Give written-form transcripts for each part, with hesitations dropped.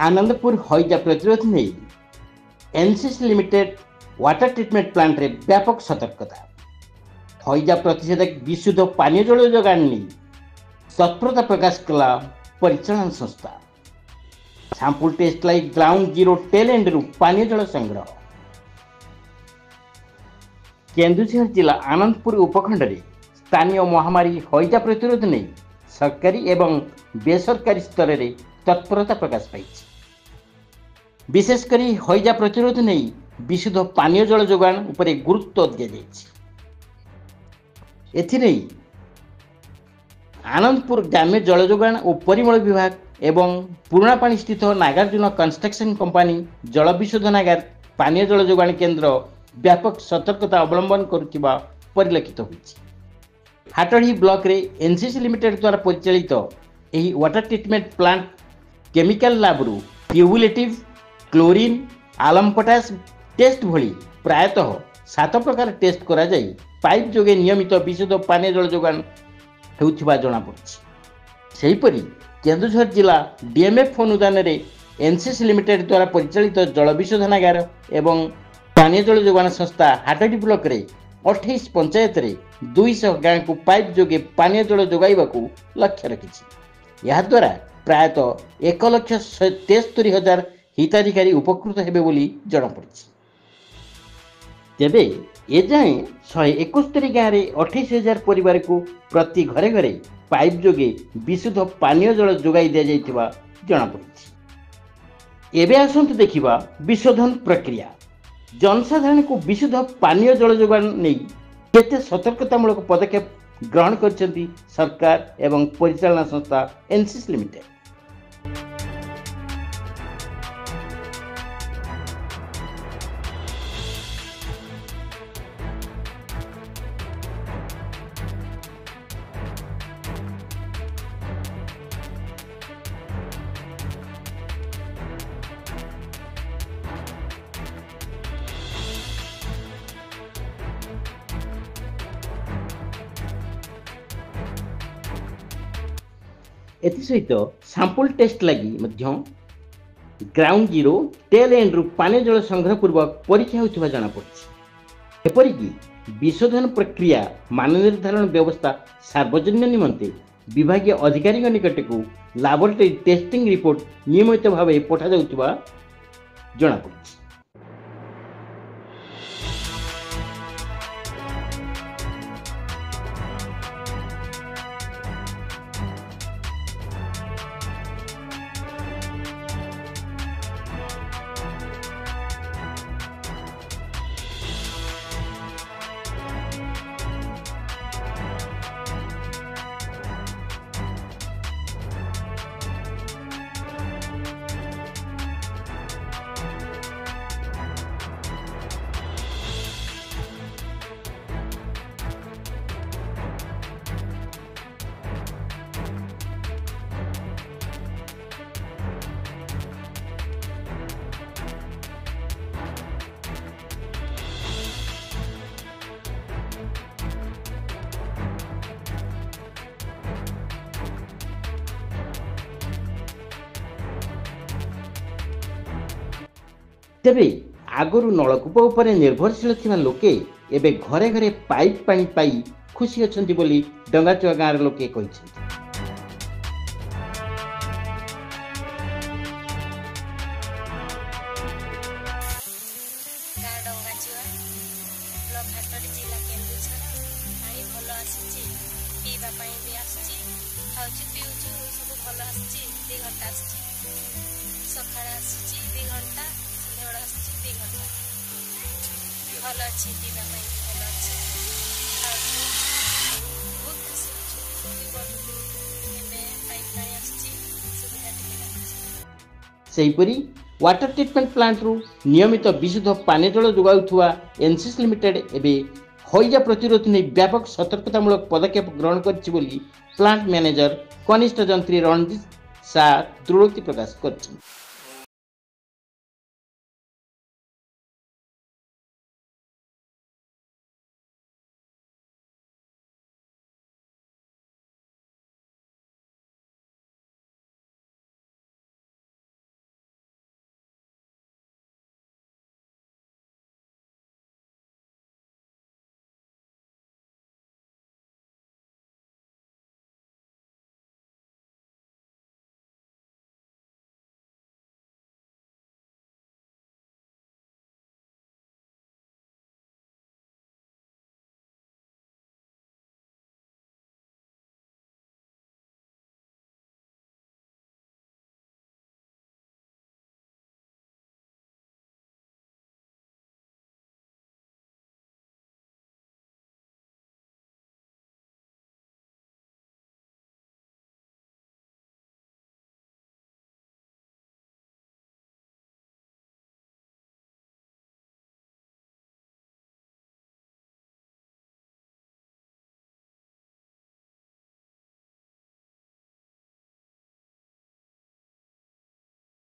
आनंदपुर हईजा प्रतिरोध नहीं NCC limited water treatment plant रे व्यापक सतर्कता। हईजा प्रतिषेधक विशुद्ध पानीय जल जोगाण नहीं तत्परता प्रकाश कला परिचालन संस्था। सैंपल टेस्ट लाई ग्राउंड जीरो टेल एंड रु पानीय जल संग्रह। केन्दुझर जिला आनंदपुर उपखंड रे स्थानीय महामारी हईजा प्रतिरोध नहीं सरकारी एवं बेसरकारी स्तर में तत्परता प्रकाश पाई। विशेषकर हईजा प्रतिरोध नहीं विशुद्ध पानीय जल जोगाण उपरे गुरुत्व दि आनंदपुर ग्राम्य जल जोगाण और परिमल विभाग एवं पुराना पानी स्थित नागार्जुन कंस्ट्रक्शन कंपनी जल विशोधनागार पानीय जल जोगाण केन्द्र व्यापक सतर्कता अवलंबन करुवा परिलक्षित होइछि। हाटड़ी ब्लॉक रे एनसीसी लिमिटेड द्वारा परिचालित यही वाटर ट्रिटमेंट प्लांट केमिकल लैब्रु cumulative chlorine alum potash test भली प्रायतः 7 प्रकार टेस्ट करा जाई पाइप जोगे नियमित विशुद्ध पानीय जल जोगाण हेउथिबा जणा पड़छि। सेहीपरि केन्दुझर जिला डीएमएफ अनुदान रे एनसीसी लिमिटेड द्वारा परिचालित जल विशोधनागार एवं पानीय जल जोगाण संस्था हाटड़ी ब्लॉक रे 28 पंचायत रे 200 गाँ को पाइप जोगे पानीय जल जोगाइबाकू लक्ष्य रखिछि। यह द्वारा प्रायतः 1,73,000 हिताधिकारी उपकृत हेबे बोली जणा पड़छि। तेबे एजाएं 171 गाँ रे 28,000 परिवार को प्रति घरे घरे पाइप जोगे विशुद्ध पानीय जल जोगाई दिया जाइथिबा जणा पड़छि। एबे आसंतु देखिबा विशोधन प्रक्रिया। जनसाधारण को विशुद्ध पानीय जल जोगाण नहीं केते सतर्कतामूलक पदक्षेप ग्रहण करछन्ती सरकार एवं परिचालना संस्था एनसीसी लिमिटेड। एसहित सैंपल टेस्ट लगी ग्राउंड जीरो टेल एंड रु पानी जल संग्रह पूर्वक परीक्षा होता जना पड़ी। एपरिक विशोधन प्रक्रिया मान निर्धारण व्यवस्था सार्वजनिक निमंते विभागीय अधिकारी निकट को लैबोरेटरी टेस्टिंग रिपोर्ट नियमित भाव पठा जाउथिबा जना पड़ी। तेबे आगरू नलकूप उपर निर्भरशील थिबा लोके एबे घरे घरे पाइप पानी पाई खुशी अछंती बोली डंगाचुआ गाँव लोके कहिसेंती। भल अच्छी पीवा भल अच्छी बहुत खुशी सेहीपरि वाटर ट्रिटमेंट प्लांट रु नियमित विशुद्ध पानी जल जोगाउथुवा एनसीसी लिमिटेड एबे हईजा प्रतिरोध नहीं व्यापक सतर्कतामूलक पदक्षेप ग्रहण करछि बोली प्लांट मैनेजर कनिष्ठ जंत्री रणजीत शाह दृढ़ोक्ति प्रकाश करछि।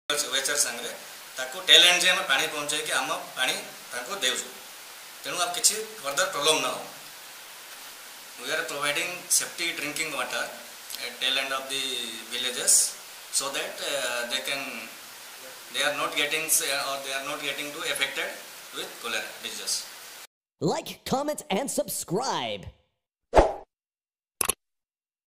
वेचर संगे ताको टेल एंड जे हम पानी पहुंचे कि हम पानी ताको देउछु तेणु अब किसी फर्दर प्रॉब्लम ना हो we are providing safety drinking water at tail end of the villages so that they are not getting too affected with cholera disease. Like, comment, and subscribe.